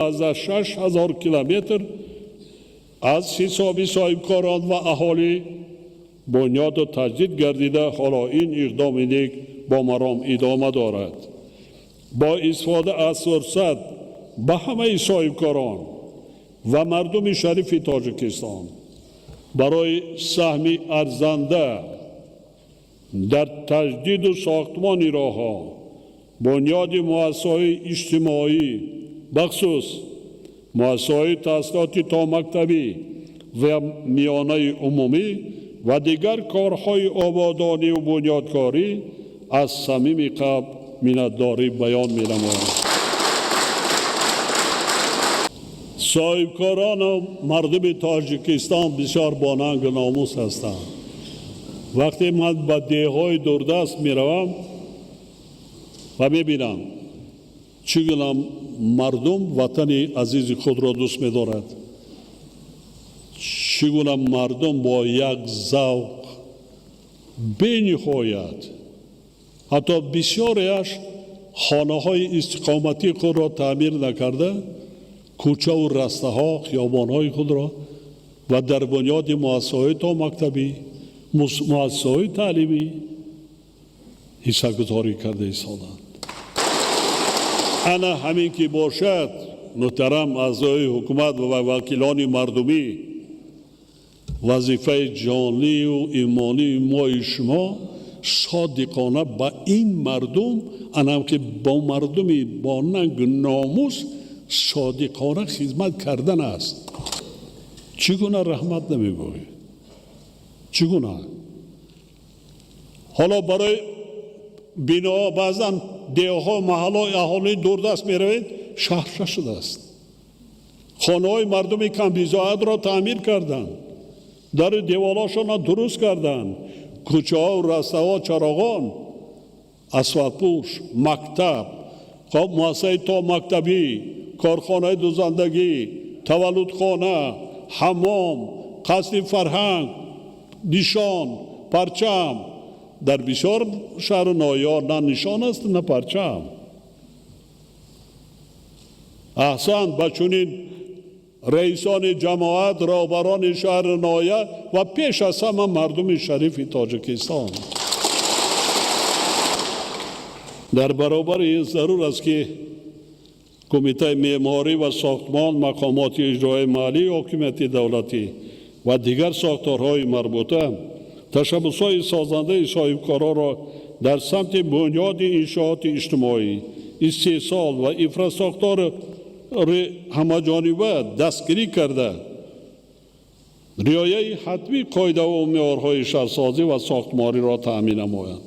از 6000 کیلومتر از حساب صاحبکاران و اهالی بنیاد و تجدید گردیده. حالا این اقدام نیک با مرام ادامه دارد. با استفاده از فرصت به همه صاحبکاران و مردم شریف تاجیکستان برای سهم ارزنده در تجدید و ساختمان راه‌ها، بنیاد مؤسسه‌های اجتماعی بخصوص مؤسسه‌های تحصیلات تا مکتبی و میانه عمومی و دیگر کارهای آبادانی و بنیادکاری از صمیم قلب منتداری بیان می‌نمایم. صاحبکاران و مردم تاجیکستان بسیار باننگ و ناموس هستند. وقتی من به دههای دوردست میروم و میبینم چگونه مردم وطن عزیز خود را دوست می‌دارد، چگونه مردم با یک ذوق بی‌نهایت حتی بسیاریش خانه‌های استقامتی خود را تعمیر نکرده، کوچه و رسته ها خیابان‌های خود را و در بنیاد مؤسسه‌های تا مکتبی، مؤسسه‌های تعلیمی حصه‌گذاری کرده ایستادند. انا همین که باشد محترم اعضای حکومت و وکیلان مردمی، وظیفه جانی و ایمانی ما شما صادقانه با این مردم، انم که با مردمی با ننگ ناموس صادقانه خدمت کردن است. چگونه رحمت نمیگویی؟ چگونه؟ حالا برای بنا بعضا دیوها محلهای اهالی دوردست میروید، شهر شده است. خانه های مردمی کم بیزاید را تعمیر کردند، در دیوالاشان را درست کردند، کوچه ها و رسته ها، چراغان، اسفالت پوش، مکتب، مؤسسه تا مکتبی، کارخانه دوزندگی، تولدخانه، حمام، قصر فرهنگ، نشان، پرچم. در بسیار شهر نایار نه نشان است نه پرچم. احسن به چنین رئیسان جماعت، رهبران شهر نایار و پیش از همه مردم شریف تاجیکستان. در برابر این ضرور است که کمیته معماری و ساختمان، مقامات اجرایی محلی، حکومت دولتی و دیگر ساختارهای مربوطه تشبس‌های سازنده صاحبکاران را در سمت بنیاد انشاءات اجتماعی، استحصال و انفراستراکچور همه‌جانبه دستگیری کرده، رعایت حتمی قاعده و معیارهای شهرسازی و ساختمانی را تأمین نمایند.